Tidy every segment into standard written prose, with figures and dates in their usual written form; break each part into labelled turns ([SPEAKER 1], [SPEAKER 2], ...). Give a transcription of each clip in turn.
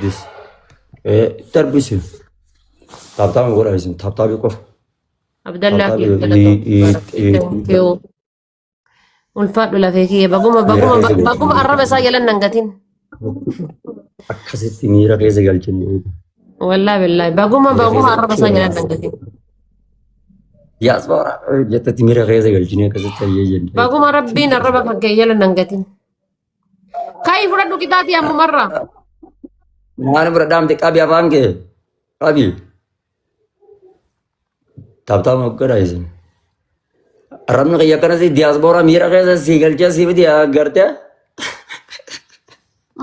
[SPEAKER 1] this. Tarbisi. Taptabi gora isin. Taptabi kof.
[SPEAKER 2] Abdallah kiyoo. Ulfaadhu lafee kiyya baguma arraba isaa jalan nangatin.
[SPEAKER 1] Akkasitti miira keessa galchine.
[SPEAKER 2] Wallahi billahi baguma arraba isaa jalan nangatin.
[SPEAKER 1] Diaspora jettatti miira keessa galchine akkasitti hayyee jenne.
[SPEAKER 2] Baguma rabbiin arraba fakkee jalan nangatin. Kai fudhadhu qixaatii ammumarraa.
[SPEAKER 1] Waan bira dhaamte qabi afaan kee qabi. Taptaama gara isin. Arrabni kiyya akkanasi diaspora miira keessa si galchee si biti agartee.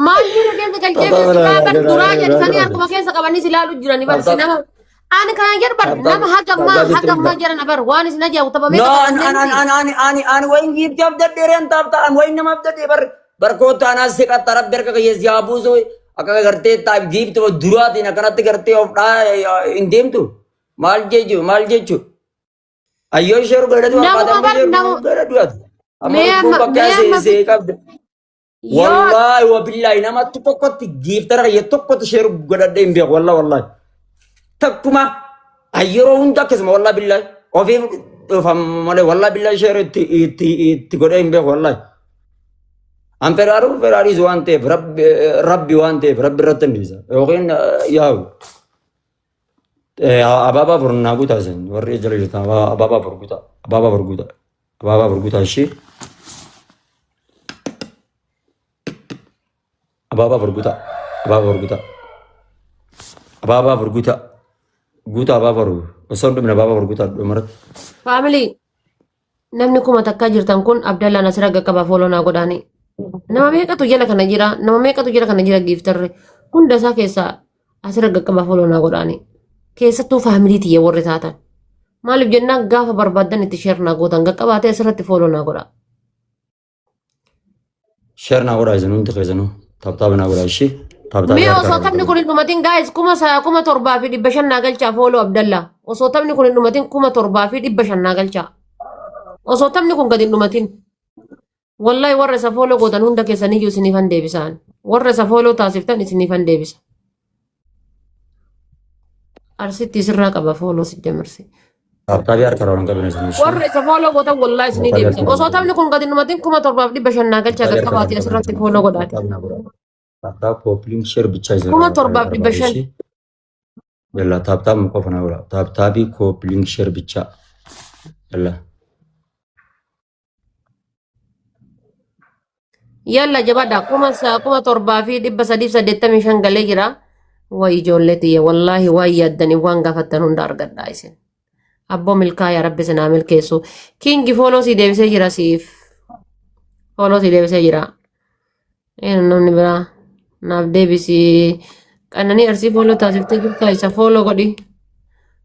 [SPEAKER 2] Maal miira keessa galchee kan duraa jedhanii harkuma keessa qabanii si laalu jiranii barsi nama. Ani kana jedhu nama hagammaa jiran bar waan isin ajaa'ibu taphamee.
[SPEAKER 1] Ani wayin giifti abdadheereen taptaan wayin nama abdadhee bar koota anas si qaxxara berka kiyya si haabuusu akka gartee taa'ib giifti duraatiin akkanatti gartee of dhaa hin deemtu. Maal jechu ayyoo sheeru gadhatu gadhatu amma bakka see qabda wallahi wabillahi namatti tokkotti giiftara kiyya tokkotti sheeru gadhadhee hin beeku wallahi takkuma ayyeroo hunda akkasuma wallahi billahi ofii malee wallahi billahi sheeru itti godhee hin beeku wallahi an feraaris waan ta'eef rabbi waan ta'eef rabbi irratti hindisa yookiin yaa'u ababa furna guta sen warri jala jirta ababa furguta shi ababa furguta guta ababa furu osoo dhumna ababa furguta dhumarat
[SPEAKER 2] family namni kuma takka jirtan kun Abdallah Nasira qaqqaba folona godhaani nama meeqatu jala kana jira giiftarre hunda isaa keessa asira qaqqaba folona godhaani keessattuu faamilii tiyya warri taatan maaliif jennaan gaafa barbaadan itti sheernaa gootan qaqqabaatee asirratti foolonaa godha.
[SPEAKER 1] Sheernaa godha isin hundi keessanuu taphtaabinaa godha ishee.
[SPEAKER 2] Mee osoo taphni kun hin dhumatin gaayis 7,500 naa galchaa fooloo Abdallah osoo taphni kun hin dhumatin 7,500 naa galchaa osoo taphni kun gadi hin dhumatin wallahi warra isa fooloo gootan hunda keessaniyyuu isiniifan deebisaan warra isa fooloo taasiftan isiniifan deebisa. Arsitti sirraa qaba fooloo si deemarsi.
[SPEAKER 1] Taphtabii harka roon qabina isin.
[SPEAKER 2] Warra isa fooloo gootan wallahi isinii deebisa. Osoo taphni kun gadi hin dhumatin 7,500 naa galchaa qaqqabaatee asirratti fooloo godhaati.
[SPEAKER 1] Taphtaa koopiliin sheer bichaa isa.
[SPEAKER 2] 7,500.
[SPEAKER 1] Yalla taphtaa muka fana godha. Taphtaabii koopiliin sheer bichaa. Yalla.
[SPEAKER 2] Yalla jabaadha 7,385 galee jira. Waa ijoollee tiyya wallaahi waa yaaddanii waan gaafattan hunda argadhaa isin. Abboo milkaa yaa rabbi sinaa milkeessu. Kingi fooloo si deebisee jira siif. Fooloo si deebisee jira. Namni biraa naaf deebisi. Qananii arsii fooloo taasiftee jirta isa fooloo godhi.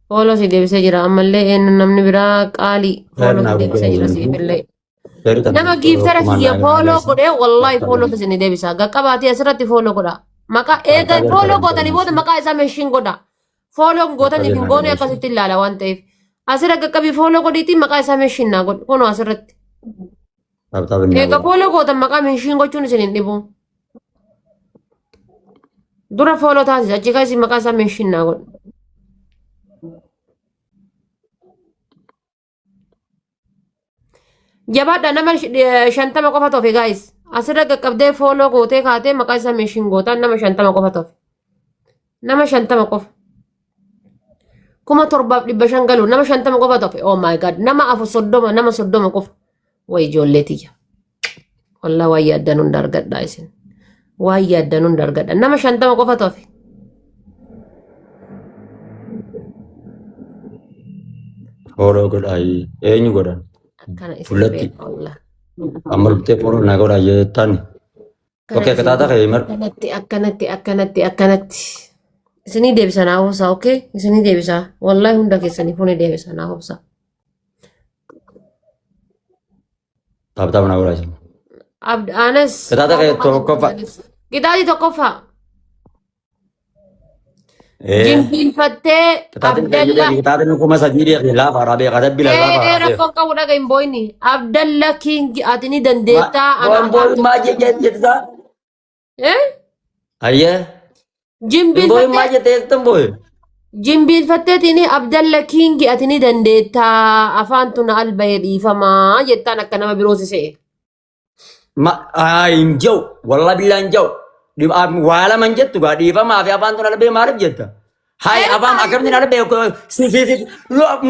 [SPEAKER 2] Fooloo si deebisee jira ammallee namni biraa qaalii fooloo si deebisee jira siifillee. Nama giiftara kiyya fooloo godhee wallaahi fooloo isin deebisa. Qaqqabaatee asirratti fooloo godha. Maka eega fooloo gootanii booda maqaa isaa meeshiin godha. Fooloo gootanii hin goone akkasitti ilaala waan ta'eef. Asirra qaqqabii fooloo godhiitiin maqaa isaa meeshiin naa godhu. Kunoo asirratti. Eega fooloo gootan maqaa meeshiin gochuun isin hin dhibu. Dura fooloo taasisa achi keessi maqaa isaa meeshiin naa godhu. Jabaadha nama 50 qofa tofe gaayis. Asirra qaqqabdee fooloo gootee kaatee maqaa isaa meeshiin gootaan nama 50 qofa tofe. Nama 50 qofa. 7,500 galu nama 50 qofa tofe. Oh my god nama 30 nama 30 qofa. Way ijoollee tiyya. Wallah waa yaaddan hunda argadhaa isin. Waa yaaddan hunda argadha. Nama 50 qofa tofe.
[SPEAKER 1] Fooloo godhaayi eenyu godhan?
[SPEAKER 2] Akkana isin
[SPEAKER 1] Fullatti.
[SPEAKER 2] wallah.
[SPEAKER 1] Amal bitee fooloo naa godhaa jettaan. Okkee kataata kee mar.
[SPEAKER 2] Akkanatti. Isinii deebisaa naa hobsaa, okay? Isinii deebisaa. Wallahi hunda keessanii fuunee deebisaa naa hobsaa.
[SPEAKER 1] Taphtaa naa godhaa isin.
[SPEAKER 2] Anas.
[SPEAKER 1] Kataata kee tokkoffaa.
[SPEAKER 2] Qixaatii tokkoffaa. Jimbiinfattee Abdalla.
[SPEAKER 1] Kitaabni kuma sadii deeqee laafa araabee kadabbi laafa.
[SPEAKER 2] Rakkoon qabu dhaga hin booyni. Abdalla King ati ni dandeettaa.
[SPEAKER 1] Waan booyi maa jettisa?
[SPEAKER 2] Eh?
[SPEAKER 1] Ayyee. Imboy maa jetteessan boy.
[SPEAKER 2] Jimbiilfatteetini Abdalla Kiingi ati ni dandeettaa afaan tun alba'ee dhiifamaa jettaan akka nama biroo si se'e.
[SPEAKER 1] Hin jiru. Walla billaa hin jiru. Waa lama hin jettu gaa dhiifamaa fi afaan tun alba'ee maaliif jetta? Hai abang akam ni nada beko si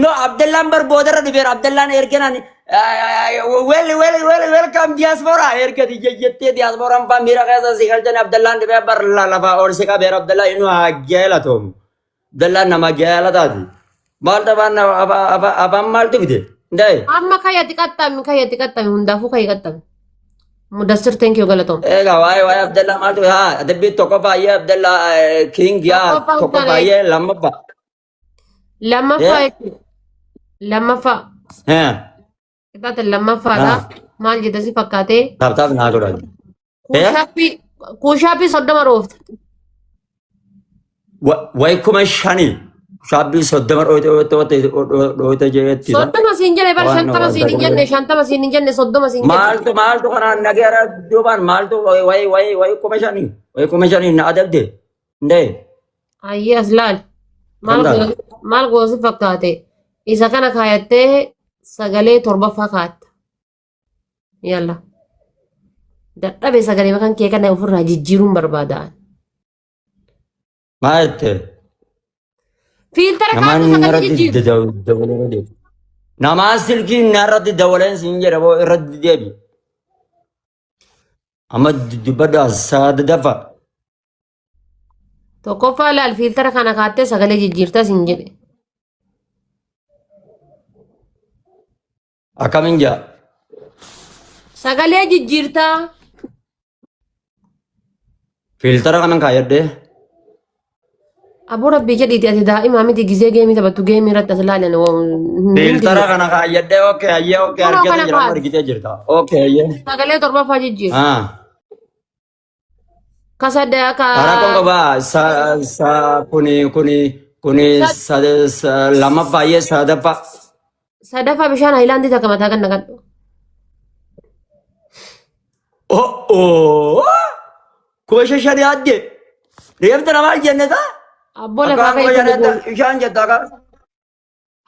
[SPEAKER 1] no Abdullah berbodar di biar Abdullah ergenan welcome diaspora erge di jette diaspora pamira kasa si kaljan Abdullah di biar lava or si biar Abdullah inu agela tom Abdullah nama agela tadi malta ban apa mal tu bide ndai
[SPEAKER 2] Amma kaya tikattam hundafu kaya kattam. Mudassir thank you galatom.
[SPEAKER 1] Why Abdullah mal tu ha adabbi toko pa ye Abdullah king ya toko pa ye lama pa
[SPEAKER 2] Lama fa kita lama fa da mal jeda si fakkaate
[SPEAKER 1] tab na ko dai
[SPEAKER 2] kushapi soddama roofte.
[SPEAKER 1] Wai kuma shani shabbi soddama oite jeetti
[SPEAKER 2] Soddoma siin jenne bar shantama siin jenne soddoma siin jenne.
[SPEAKER 1] Maaltu kana nagara duban maaltu wai kuma shani na adabde ndee
[SPEAKER 2] Ayyas laal maal goosi fakkaate isa kana kaayattee sagalee torbaffaa kaatta. Yalla dadhabe sagalee makan kee kana ofirraa jijjiiruun barbaadaan.
[SPEAKER 1] maatte
[SPEAKER 2] Filtara kaatu sagalee jijjiiru.
[SPEAKER 1] namaa silkii narratti dawaleen siin jedha boo irratti deebi amma dubbadha saada dafa
[SPEAKER 2] Tokkoffaa laal filtara kana kaattee sagalee jijjiirtaa siin jedhe.
[SPEAKER 1] akkamin jaa
[SPEAKER 2] Sagalee jijjiirtaa.
[SPEAKER 1] filtara kanan kaayyadde
[SPEAKER 2] Aboo rabbii jedhiiti ati daa'imaa miti gizee geemii taphattu geemii irratti as ilaalan.
[SPEAKER 1] filtara kana kaayyadde okkee ayyee okkee argite jira argitee jirta okkee ayyee
[SPEAKER 2] Sagalee torbaffaa jijjiiru. Kasaddaa
[SPEAKER 1] Karakon ko ba sa kuni lama pa ye sada pa
[SPEAKER 2] sadaffaa bishaan haayilaandii takka mataa kan naqadhu.
[SPEAKER 1] oh ko shashari adde reefta nama jenneta
[SPEAKER 2] Abboo lafaa
[SPEAKER 1] ko jenneta ishaan jetta ka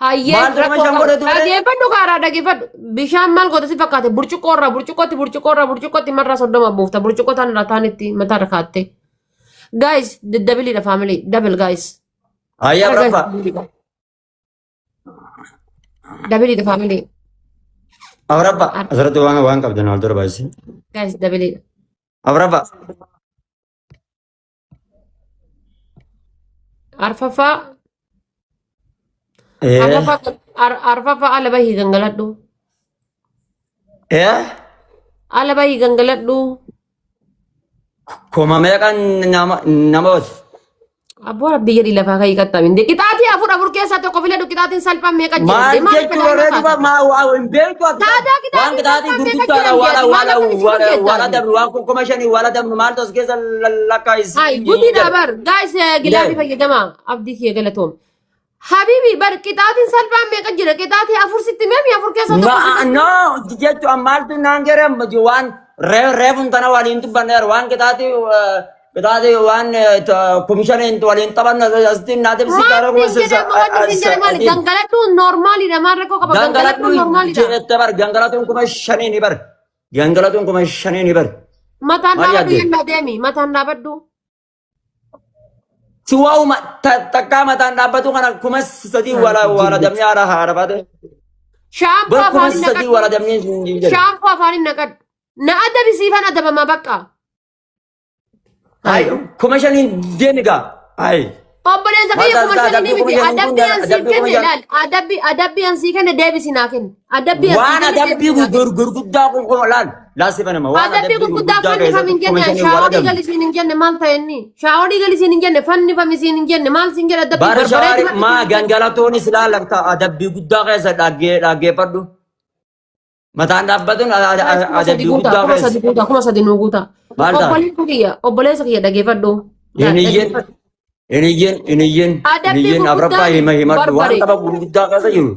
[SPEAKER 2] hayyee
[SPEAKER 1] Maal nama shan godhatu malee?
[SPEAKER 2] dhageeffadhu kaaraa dhageeffadhu bishaan maal goota si fakkaate burcuqqootti marraa soddoma buufta burcuqqootaan irraa taanitti mataa irra kaatte. Guys daddabiliidha family double guys.
[SPEAKER 1] ayya rafa
[SPEAKER 2] Dabiliidha family
[SPEAKER 1] awraba asirratti waan qabdan wal darbaasi
[SPEAKER 2] guys dabiliidha.
[SPEAKER 1] awraba
[SPEAKER 2] Arfaffaa arfaffaa ala bahii gangaladhu. Ala bahii gangaladhu.
[SPEAKER 1] kuma meeqan namooti
[SPEAKER 2] Abboo rabbii jedhii lafaa ka'ii qaxxaminde. Qixaatii afur keessaa tokko filadhu qixaatiin salphaan meeqa
[SPEAKER 1] maal
[SPEAKER 2] jedhamte?
[SPEAKER 1] jechuun warreen duba hin beektu waan qixaatii gurguddaadha waala dabnu waan kuma shanii waala dabnu maaltu as keessa lakkaa'is
[SPEAKER 2] Hai guddiidha bar guys gilaafii fayyadamaa abdii kiyya galatoom. Habibi bar qixaatiin salphaan meeqa jira? Qixaatii afur sitti meemi afur keessaa tokko.
[SPEAKER 1] no jechuun maaltu naan jedham waan reefun tana waliin dubbanneer waan qixaatii waan komishaniin waliin taphan asitti naatiif si gaara
[SPEAKER 2] gangaladhuun noormaaliidha maal rakkoo qaba gangaladhuun noormaaliidha.
[SPEAKER 1] jette bar gangalatuun kuma shanii ni bar gangalatuun kuma shanii ni bar
[SPEAKER 2] Mataan
[SPEAKER 1] Maal
[SPEAKER 2] dhaabadhu
[SPEAKER 1] yaadde?
[SPEAKER 2] yennaa deemi mataan dhaabadhu.
[SPEAKER 1] si waa'uma takkaa mataan dhaabbatu kana kuma sadii wala damni haadha baate
[SPEAKER 2] Shaampoo
[SPEAKER 1] bar kuma
[SPEAKER 2] afaanin
[SPEAKER 1] sadii wala damni hin jedhe
[SPEAKER 2] Shaampoo afaanin naqadhu. Na adabisiifan adabamaa bakka.
[SPEAKER 1] ay kuma shanii deemi gaa ay
[SPEAKER 2] Obboleessa kiyya kuma shanii miti adabbii ansii kenne ilaal adabbii ansii kenne deebisi naa kenne adabbii
[SPEAKER 1] waan adabbii gurguddaa kun laal laasifa nama waan
[SPEAKER 2] adabbii gurguddaa fannifam hin jenne shaaworii galisiin hin jenne maal ta'enni shaaworii galisiin hin jenne fannifam isiin hin jenne maal siin jedhe adabbii
[SPEAKER 1] bara shaari maa gangalatoonis ilaalakta adabbii guddaa keessa dhaggeeffadhu mataan dhaabbatuun adabbii guddaa keessa
[SPEAKER 2] kuma sadi nuu guuta
[SPEAKER 1] Maal ta'a?
[SPEAKER 2] obboleessa kiyya dhageeffadhu
[SPEAKER 1] Iniyyen abrabbaa himadhu waan tapha gurguddaa keessa jiru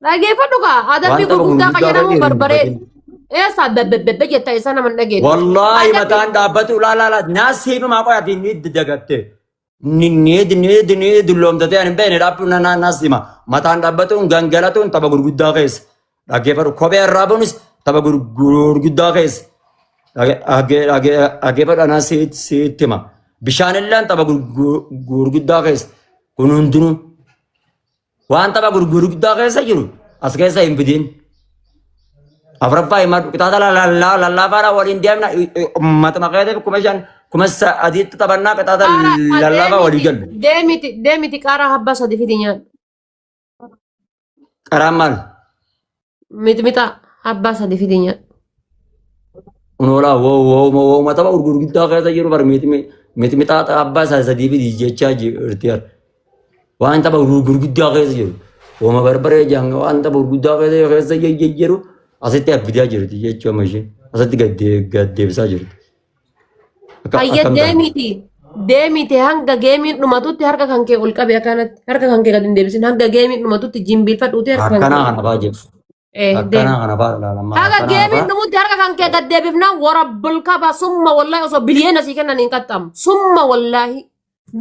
[SPEAKER 2] dhageeffadhu kaa adabbii
[SPEAKER 1] Waan tapha
[SPEAKER 2] gurguddaa
[SPEAKER 1] gurguddaa
[SPEAKER 2] jedhamu
[SPEAKER 1] keessa
[SPEAKER 2] barbaree
[SPEAKER 1] jiru.
[SPEAKER 2] eessa bebbebbe jetta isa nama dhageessu
[SPEAKER 1] Wallahi mataan dhaabbatu laala naasiif maa qoyatiin ni dagatte Ni dulloomtatee ani beene dhaabbiin naannaas hima. Mataan dhaabbatuun gangalatuun tapha gurguddaa keessa. Dhaggeeffadhu kophee irraa banuus tapha gurguddaa keessa. Dhaggeeffadhu anaa sitti hima. Bishaan illee tapha gurguddaa keessa. Kun hundinuu waan tapha gurguddaa keessa jiru as keessa hin fidiin. Afuraffaa himadhu qixaata lallaafaadhaa waliin deemna uummata maqaeetiif kuma adiitti taphannaa qixaata lallaafaa walii gallu.
[SPEAKER 2] Deemiti qaaraa habbaa sadi fidi nyaadhu.
[SPEAKER 1] Qaraan maal?
[SPEAKER 2] Mixmixa habbaa sadi fidi nyaadhu.
[SPEAKER 1] Unoolaa wooma tapha gurguddaa keessa jiru bar mixmixaa abbaa sadii fidi jechaa jirti. Waan tapha gurguddaa keessa jiru wooma barbaree janga waan tapha gurguddaa keessa jiru. Asitti abbidaa jirti jechuudha isheen asitti gaddeebisaa jirti.
[SPEAKER 2] Hayya deemiti hanga geemiin dhumatutti harka kan kee ol qabe akkanatti harka kan kee gadi hin deebisin hanga geemiin dhumatutti jimbiilfadhuuti harka kan kee.
[SPEAKER 1] Akkanaa kana fa'aa jiru. Akkanaa kana fa'aa ilaalamaa.
[SPEAKER 2] Haga geemiin dhumutti harka kan kee gad deebifnaan warabbul qaba summa wallaahi osoo biliyeena sii kennan hin qaxxamu summa wallaahi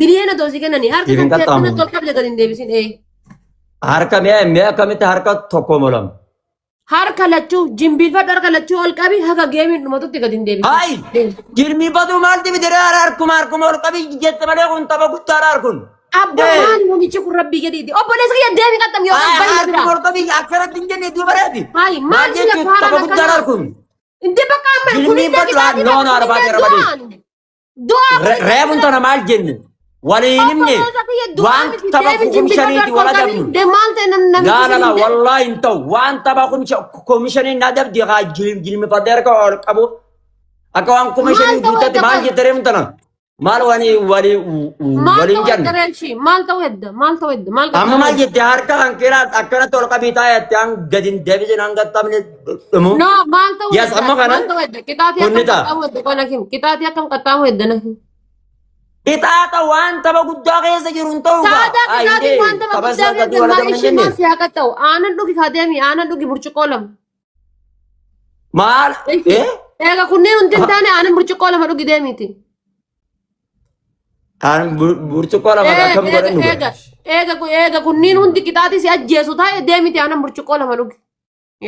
[SPEAKER 2] biliyeena osoo sii kennanii harka kan kee akkanatti ol qabde gadi hin deebisin.
[SPEAKER 1] Harka mi'a akkamitti harka tokko molamu.
[SPEAKER 2] Harka lachuu jimbiilfadhu harka lachuu ol qabi haga geemiin dhumatutti gadi hin deebisin.
[SPEAKER 1] Hayi jilmiifatu maalti bidire harkuma ol qabi jette malee kun tapha guddaadha harkun.
[SPEAKER 2] Abba maali namichi kun rabbii gadiiti obboleessa kiyya deemi qaxxam yoo qabban
[SPEAKER 1] harkuma ol qabi akkanatti hin jenne duuba reeti.
[SPEAKER 2] Hayi maali si lafa
[SPEAKER 1] tapha guddaadha harkun.
[SPEAKER 2] Indi bakka amma
[SPEAKER 1] jilmiifatu noonu arbaate rabade. Reefuun tana maal jenne. Waliin himne waan tapha komishaniiti wala dabnu. Laalala wallaahi hin ta'u waan tapha komishanii na dabdi haa jilmifadde harka ol qabu akka waan komishanii guuttatti maal jette reefuun tana maal waliin janne.
[SPEAKER 2] Maal ta'u hedda
[SPEAKER 1] amma maal jette harka kan keeraa akkanatti ol qabii taa'etti aan gadi hin deebisin hanga taphni dhumu.
[SPEAKER 2] Maal ta'u
[SPEAKER 1] Yes amma kana kunni ta'a.
[SPEAKER 2] Qixaatii akkam qaxxaamu hedda na him.
[SPEAKER 1] Itaata waan tapha guddaa keessa jiru hin ta'u.
[SPEAKER 2] Qixaatii waan tapha guddaa keessa maal ishii maal si haqa ta'u aanan dhugi kadeemi aanan dhugi burcuqqoo lama.
[SPEAKER 1] Maal?
[SPEAKER 2] Eega kunneen hundi hin taane aanan burcuqqoo lama dhugi deemiti.
[SPEAKER 1] Aanan burcuqqoo lama akkam godhannu.
[SPEAKER 2] Eega kunniin hundi qixaatii si ajjeesu taa'e deemiti aanan burcuqqoo lama dhugi.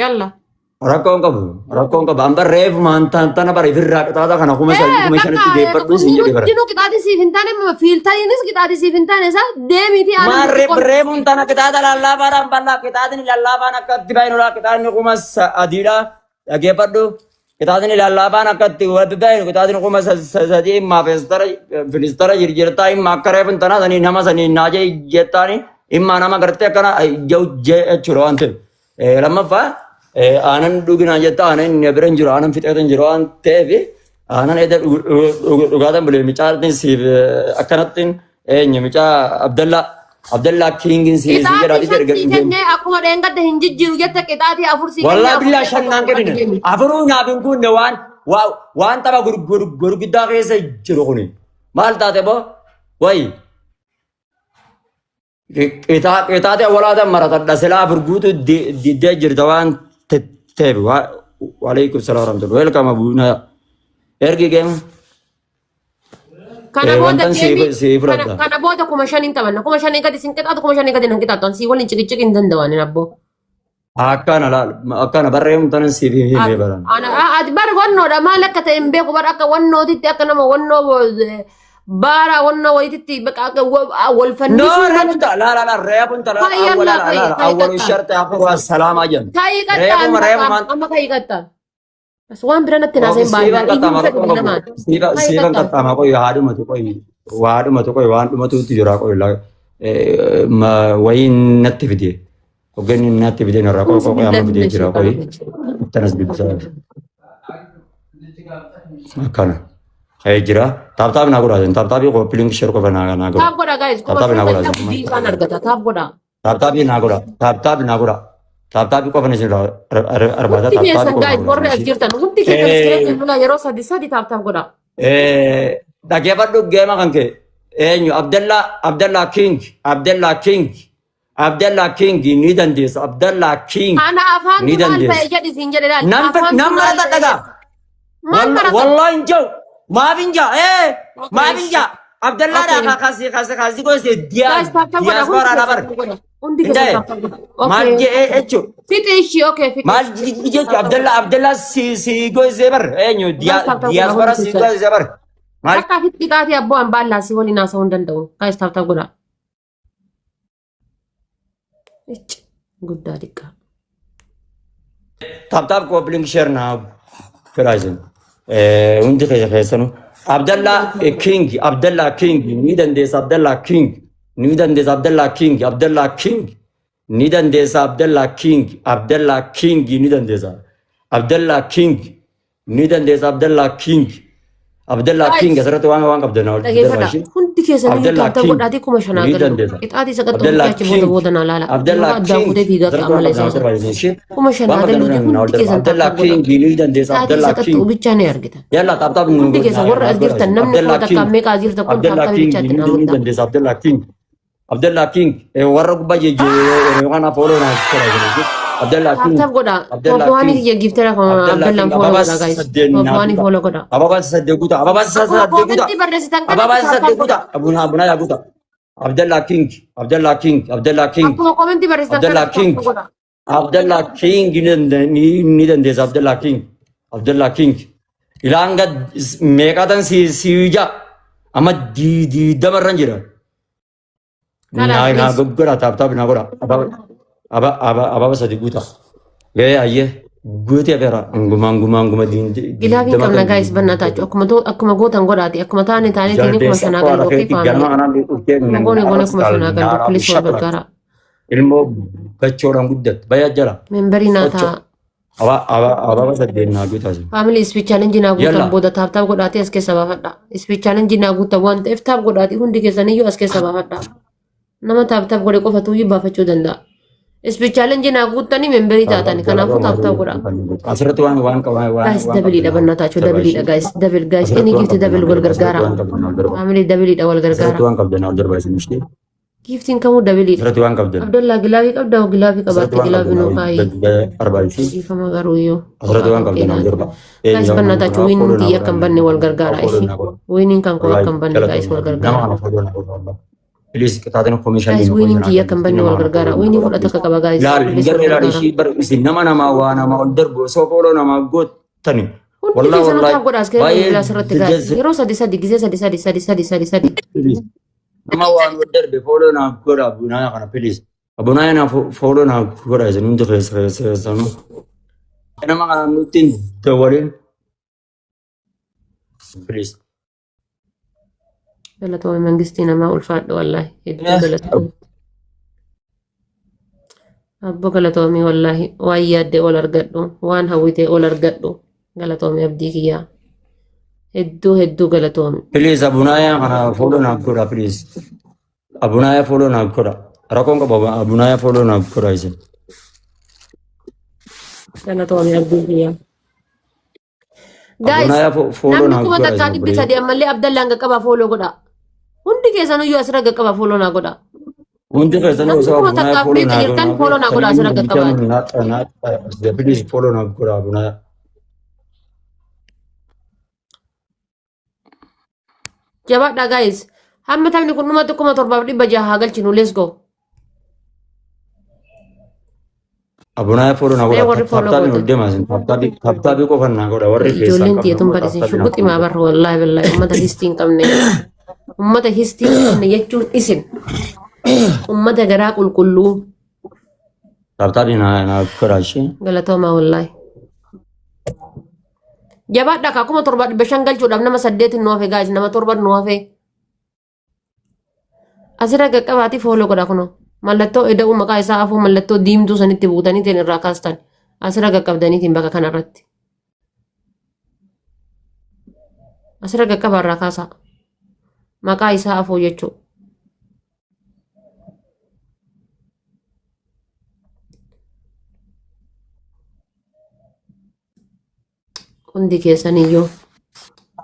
[SPEAKER 2] Yalla.
[SPEAKER 1] Rakkoon qabu amma reefu tana bara ifirraa qixaata kana kuma shanitti deeffadhu siin jedhe bara.
[SPEAKER 2] Hundinuu qixaatii siif hin taane fiiltariinis qixaatii siif hin taane isaa deemiti
[SPEAKER 1] aanan burcuqqoo. Reefuun tana qixaata lallaafaadhaan bal'aa qixaatni lallaafaan akka itti baay'inudha qixaatni kuma adiidha dhageeffadhu. Qixaatni lallaafaan akka itti walitti baay'inu qixaatni kuma sadii immaa filistara jirjirtaa imma akka reefuun tana sanii nama sanii naajee jettaani imma nama gartee akkana jechuudha waan ta'eef. Lammaffaa aanan dhuginaa jetta aanan inni bira hin jiru aanan fixeetu hin jiru waan ta'eef aanan edda dhugaatan bulee micaatiin siif akkanattiin eenyu micaa Abdallaa Kiingin siif jedhaati jedhe gadi hin
[SPEAKER 2] akkuma dheengadda hin jijjiiru jetta qixaatii afur siif
[SPEAKER 1] wallaa billaa shannaan gadine afuruu naaf hin kunne waan tapha gurguddaa keessa jiru kuni maal taate boo wayi qixaate walaatan maratadha silaa afur guutu diddee jirta waan ta'eef waalaikum salaam warahmatullahi welcome abuna ergi geemu.
[SPEAKER 2] Kana booda kuma shaniin taphanna kuma shanii gadi sin qixaatu kuma shanii gadi nan qixaatu si waliin ciqichiqi hin danda'anin abboo.
[SPEAKER 1] Akkana barreeffamni tanan siif himee baran.
[SPEAKER 2] Ati bar wannoodha maal akka ta'e hin beeku bar akka wannootitti akka nama wannoo bara wannoo wayititti wal fannisuu.
[SPEAKER 1] No reefunta la reefunta la awwalu sharti afuru assalaama jan.
[SPEAKER 2] Amma kayi qatta. Waan bira natti naaseen baay'ee.
[SPEAKER 1] Siifan qaxxaamaa qoy haadhumatu qoy waan dhumatuutti jira qoy wayiin natti fide. Hogganni natti fide narraa qoy amma fidee jira qoy tanas dibbisaa. Akkana. Jira taap naa godhaa taap koppiliin shir qofa naa godhaa.
[SPEAKER 2] Taap godhaa guys.
[SPEAKER 1] Taap naa godhaa.
[SPEAKER 2] Diiqaan argata taap godhaa.
[SPEAKER 1] Taap naa godhaa. Taap naa godhaa. Taap qofa ni jira arbaata taap qofa.
[SPEAKER 2] Guys warri as jirtan hundi keessa miskireetiin lula yeroo sadi taap godhaa.
[SPEAKER 1] Dhageeffadhu geema kan kee eenyu Abdallaa King ni dandeessa Abdallaa King.
[SPEAKER 2] Ana afaan maal ta'e jedhi siin jedhe laal.
[SPEAKER 1] Nama dhagaa. Wallahi hin jiru. Maafinja عبد الله
[SPEAKER 2] Okay.
[SPEAKER 1] لا خاسي كويس
[SPEAKER 2] Guys, tap tap godha.
[SPEAKER 1] diaspora
[SPEAKER 2] Hundi
[SPEAKER 1] نبر
[SPEAKER 2] keessa. Hundi keessa tap tap godha.
[SPEAKER 1] مال
[SPEAKER 2] Okay.
[SPEAKER 1] جي اتشو
[SPEAKER 2] Fit ishi. Okay. Fit
[SPEAKER 1] مال
[SPEAKER 2] ishi.
[SPEAKER 1] جي عبد الله سي كويس زبر اينو
[SPEAKER 2] Guys, tap tap godha.
[SPEAKER 1] diaspora
[SPEAKER 2] Hundi
[SPEAKER 1] سي
[SPEAKER 2] keessa.
[SPEAKER 1] كويس زبر مال
[SPEAKER 2] Akka fit dhiqaati abboo an baallaa si waliin haasa'uu hin danda'u. Guys, tap tap godha. Guddaa dhiqaa.
[SPEAKER 1] تاب كوبلينج شيرنا كرايزن وندي خيسانو عبد الله كينج نيدن ديس عبد الله كينج نيدن ديس عبد الله كينج نيدن ديس عبد الله كينج نيدن ديس عبد الله كينج نيدن ديس عبد الله كينج سرت وان عبدنا
[SPEAKER 2] Dhageeffadha. Hundi keessanii tap tap godhaatii kuma shanaa galu. Qixaatii isa qaxxaamuu achi booda booda naa laala.
[SPEAKER 1] Abdullah
[SPEAKER 2] Addaan
[SPEAKER 1] King
[SPEAKER 2] fuudhee fiigaa qaama isaa. Kuma shanaa galu hundi keessan tap
[SPEAKER 1] Abdullah
[SPEAKER 2] tap godha.
[SPEAKER 1] King نيدن ديس
[SPEAKER 2] Qixaatii
[SPEAKER 1] عبد
[SPEAKER 2] isa
[SPEAKER 1] الله
[SPEAKER 2] qaxxaamuu
[SPEAKER 1] كينج
[SPEAKER 2] bichaa ni argita.
[SPEAKER 1] يلا طب
[SPEAKER 2] Hundi keessa warra as jirtan namni kuma takka meeqa as jirta kun
[SPEAKER 1] عبد
[SPEAKER 2] tap
[SPEAKER 1] الله
[SPEAKER 2] tap
[SPEAKER 1] كينج
[SPEAKER 2] bichaatti naa
[SPEAKER 1] نيدن
[SPEAKER 2] hunda.
[SPEAKER 1] ديس عبد الله كينج ورق باجي انا فولو عبد الله
[SPEAKER 2] Tap
[SPEAKER 1] كينج
[SPEAKER 2] tap godha.
[SPEAKER 1] عبد الله
[SPEAKER 2] Popwaanii
[SPEAKER 1] كينج
[SPEAKER 2] kiyya giftera kun Abdallaan follow godha guys. Popwaanii follow godha.
[SPEAKER 1] ابابا صدقوتا ابابا
[SPEAKER 2] Akkuma
[SPEAKER 1] صدقوتا
[SPEAKER 2] koomentii barreessitan
[SPEAKER 1] ابابا
[SPEAKER 2] kanatti tap tap
[SPEAKER 1] صدقوتا
[SPEAKER 2] godha.
[SPEAKER 1] ابونا يا غوتا عبد الله كينج
[SPEAKER 2] Akkuma koomentii barreessitan
[SPEAKER 1] عبد الله
[SPEAKER 2] kanatti tap
[SPEAKER 1] كينج
[SPEAKER 2] tap godha.
[SPEAKER 1] عبد الله كينج نيدن ديس عبد الله كينج الان قد ميقاتن سيجا اما دي دمر رنجرا
[SPEAKER 2] Kala,
[SPEAKER 1] نا
[SPEAKER 2] please.
[SPEAKER 1] غورا تاب نغورا ابا صدقوتا يا ايه غوتي افرا غوما دين
[SPEAKER 2] Gilaafiin qabna guys bannatachu akkuma gootan godhaati akkuma taane taanee kuma shanaa galu okay faamilii. Goone kuma shanaa galu please wal gargaara.
[SPEAKER 1] ilmo gachoodhaan guddat baya jala
[SPEAKER 2] Memberii naa ta'a.
[SPEAKER 1] ababa sadeen naa guutaas
[SPEAKER 2] Faamilii speech challenge naa guutan
[SPEAKER 1] Yalla.
[SPEAKER 2] booda taap taap godhaati as keessa baafadha. Speech challenge naa guutan waan ta'eef taap godhaati hundi keessaniyyuu as keessa baafadha. Nama taap taap godhe qofatu iyyuu baafachuu danda'a. Speech challenge naa guutanii memberii taatani kanaafuu taap taap godha.
[SPEAKER 1] asirratti waan
[SPEAKER 2] Guys dabiliidha bannatachu dabiliidha guys dabil guys inni gifti dabil wal gargaara. Faamilii dabiliidha wal
[SPEAKER 1] asirratti
[SPEAKER 2] gargaara.
[SPEAKER 1] waan qabdan wal darbaasinishi
[SPEAKER 2] Giftiin kamuu dabiliidha.
[SPEAKER 1] asirratti waan qabdan
[SPEAKER 2] Abdallah gilaafii qabda hoo gilaafii
[SPEAKER 1] asirratti
[SPEAKER 2] qabaatte
[SPEAKER 1] waan
[SPEAKER 2] gilaafii nuu
[SPEAKER 1] qabdan
[SPEAKER 2] kaayi.
[SPEAKER 1] barbaadisi
[SPEAKER 2] Dhiifama garuu iyyuu.
[SPEAKER 1] asirratti waan qabdan wal darba
[SPEAKER 2] Guys bannatachu wiiniin kiyya akka hin banne wal gargaara ishee. Wiiniin kan koo akka hin banne guys wal gargaara.
[SPEAKER 1] Please kitaabni information
[SPEAKER 2] Guys wiiniin kiyya akka hin banne wal gargaara. Wiiniin fudhata akka qaba guys.
[SPEAKER 1] laal
[SPEAKER 2] Please wal
[SPEAKER 1] garee laal
[SPEAKER 2] gargaara.
[SPEAKER 1] ishii bar isin nama waa nama ol darbu osoo fooloo nama gootani
[SPEAKER 2] Hundi keessanuu taap godha as keessatti biraa asirratti guys. Yeroo sadi gizee sadi.
[SPEAKER 1] nama waan ol darbe fooloo naa godha abunaa kana please abunaa na fooloo naa godha isin hundi keessanu nama kana nutti hin dawwalin please
[SPEAKER 2] Galatoome mangistii namaa ulfaadhu wallaahi. Hedduu galatoome. Abbo galatoomii wallaahi waan yaadde ol argadhu waan hawwite ol argadhu galatoomii abdii kiyyaa. Hedduu galatoomi.
[SPEAKER 1] please abunaa kana fooloo naa godha please abunaa fooloo naa godha rakkoon qaba abunaa fooloo naa godha isin
[SPEAKER 2] Galatoomii abdii kiyyaa. Guys,
[SPEAKER 1] abunaa fooloo
[SPEAKER 2] namni
[SPEAKER 1] naa
[SPEAKER 2] kuma
[SPEAKER 1] godha
[SPEAKER 2] takkaa dhibbi sadii ammallee Abdallaan qaqqabaa fooloo godha. Hundi keessanuyyuu asirra qaqqabaa fooloo naa godha.
[SPEAKER 1] Wanti keessan
[SPEAKER 2] Namni
[SPEAKER 1] osoo
[SPEAKER 2] kuma
[SPEAKER 1] abunaa
[SPEAKER 2] takkaaf
[SPEAKER 1] fooloo
[SPEAKER 2] beekta jirtan fooloo naa godha asirra qaqqabaati.
[SPEAKER 1] please fooloo naa godha abunaa
[SPEAKER 2] Jabaadha guys. Hamma taphni kun dhuma 1700 haa galchinu let's go.
[SPEAKER 1] abunaa fooloo naa
[SPEAKER 2] Mee
[SPEAKER 1] godha
[SPEAKER 2] warri follow
[SPEAKER 1] taaptaabii
[SPEAKER 2] godhan.
[SPEAKER 1] ol deemaa isin taaptaabii qofan naa godha warri keessan
[SPEAKER 2] Ijoolleen tiyyatuun barisiin shuguxi maa barra wallaahi billaahi ummata histii hin qabne. Ummata histii hin qabne jechuun isin. Ummata garaa qulqulluu
[SPEAKER 1] taaptaabii naa godha ishee
[SPEAKER 2] galatoomaa wallaahi. Jabaadha akka 1700 galchuudhaaf nama 8 nu hafe guys nama 7 nu hafe. Asirra qaqqabaatii fooloo godha kunoo. Mallattoo eda'uu maqaa isaa afuu mallattoo diimtuu sanitti buutaniitiin irraa kaastan. Asirra qaqqabdaniitiin bakka kanarratti. Asirra qaqqabaa irraa kaasaa. Maqaa isaa afuu jechuudha. Hundi keessaniyyuu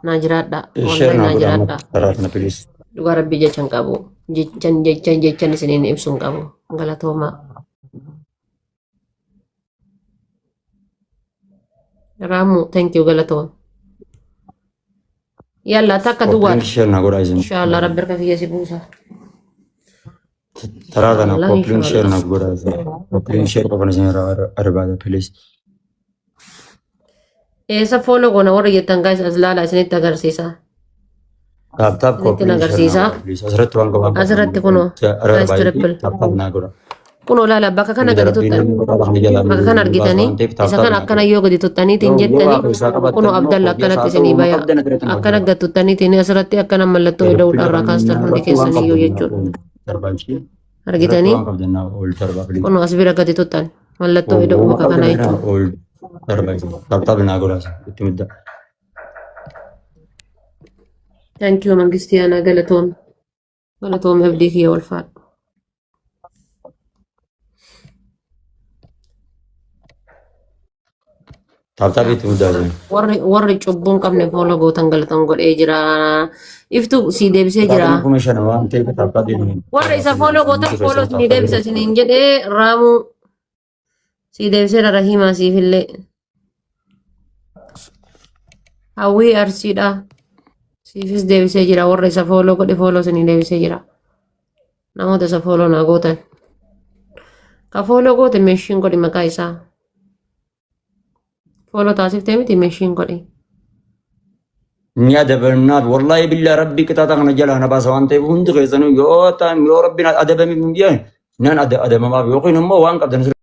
[SPEAKER 2] naa jiraadha.
[SPEAKER 1] ishee
[SPEAKER 2] Wallahi
[SPEAKER 1] naa
[SPEAKER 2] naa
[SPEAKER 1] godha
[SPEAKER 2] jiraadha.
[SPEAKER 1] karaa kana please
[SPEAKER 2] Dhugaa rabbii jechan qabu. Jechan isiniin ibsuun qabu. Galatoomaa. Raamu thank you galatooma. يلا تاكا
[SPEAKER 1] كوبلينك
[SPEAKER 2] دوار
[SPEAKER 1] شير نقول عايزين
[SPEAKER 2] ان شاء الله ربي يركب في يسيبوسا
[SPEAKER 1] ترى أنا
[SPEAKER 2] الله ان
[SPEAKER 1] كوبلينك
[SPEAKER 2] شاء
[SPEAKER 1] شير
[SPEAKER 2] الله
[SPEAKER 1] نقول عايزين كوبلينك شير بقى نزين أربعة بليز
[SPEAKER 2] ايسا فولو قونا ورا يتن guys ازلالا اسنت اغرسيسا
[SPEAKER 1] تاب تاب
[SPEAKER 2] اسنت
[SPEAKER 1] كوبلينك شير
[SPEAKER 2] اغرسيسا
[SPEAKER 1] نقول بليز أسرت وان قبل
[SPEAKER 2] اسرت كونو guys
[SPEAKER 1] أربعة
[SPEAKER 2] triple
[SPEAKER 1] تاب تاب نقول
[SPEAKER 2] كونو لا بكا كان
[SPEAKER 1] إذا
[SPEAKER 2] غادي
[SPEAKER 1] ربنا
[SPEAKER 2] توتن
[SPEAKER 1] بقى نجلا
[SPEAKER 2] بكا كان
[SPEAKER 1] باس
[SPEAKER 2] ارغيتاني
[SPEAKER 1] وان تيب تاب
[SPEAKER 2] إذا
[SPEAKER 1] تاب
[SPEAKER 2] كان أكنا
[SPEAKER 1] نقول
[SPEAKER 2] يوغا دي توتاني
[SPEAKER 1] يو
[SPEAKER 2] تنجتني
[SPEAKER 1] واقع ساقة
[SPEAKER 2] كونو
[SPEAKER 1] بتنو
[SPEAKER 2] عبد الله
[SPEAKER 1] فوجي
[SPEAKER 2] كانت
[SPEAKER 1] ساقة
[SPEAKER 2] تسني بايا
[SPEAKER 1] ومقبضة ندرت
[SPEAKER 2] أكنا
[SPEAKER 1] نقول
[SPEAKER 2] قد توتاني تني أسرتي أكنا ملتو إدو
[SPEAKER 1] ربنا
[SPEAKER 2] الراكاستر
[SPEAKER 1] ربنا
[SPEAKER 2] هندي
[SPEAKER 1] ربنا وان
[SPEAKER 2] كيساني يو
[SPEAKER 1] قبضنا
[SPEAKER 2] يجون
[SPEAKER 1] تربانشي ربنا
[SPEAKER 2] أرغيتاني
[SPEAKER 1] وان قبضنا أول تربا بليز
[SPEAKER 2] كونو أسبيرا قد توتان ملتو إدو
[SPEAKER 1] وما
[SPEAKER 2] بكا كان
[SPEAKER 1] قبضنا
[SPEAKER 2] أيتو
[SPEAKER 1] أول تربا تاب تاب نقول عايزين بتمد
[SPEAKER 2] thank you منجستيانا قالتهم أبديك يا والفات
[SPEAKER 1] تاب تاب بتمد عايزين
[SPEAKER 2] warri cubbuun qabne fooloo gootan galatan godhee jira iftu sii deebisee
[SPEAKER 1] كتاب
[SPEAKER 2] jira
[SPEAKER 1] انفورميشن وان تيب تاب تاب
[SPEAKER 2] warra isa fooloo gootan fooloo sinii deebisa isiniin jedhee raamuu sii deebiseera rahimaa siifillee hawwii arsiidha siifis deebisee jira warra isa fooloo godhe fooloo sinii deebisee jira namoota isa fooloo naa gootan ka fooloo goote meeshiin godhi maqaa isaa fooloo taasiftee miti meeshiin godhi
[SPEAKER 1] نيا دبرنا والله بالله ربي كتاتك نجلا أنا بس وان تيب هند خيزانو يو تام يو ربنا أدب من بيان نان أدب ما بيوقين هم وان قبضنا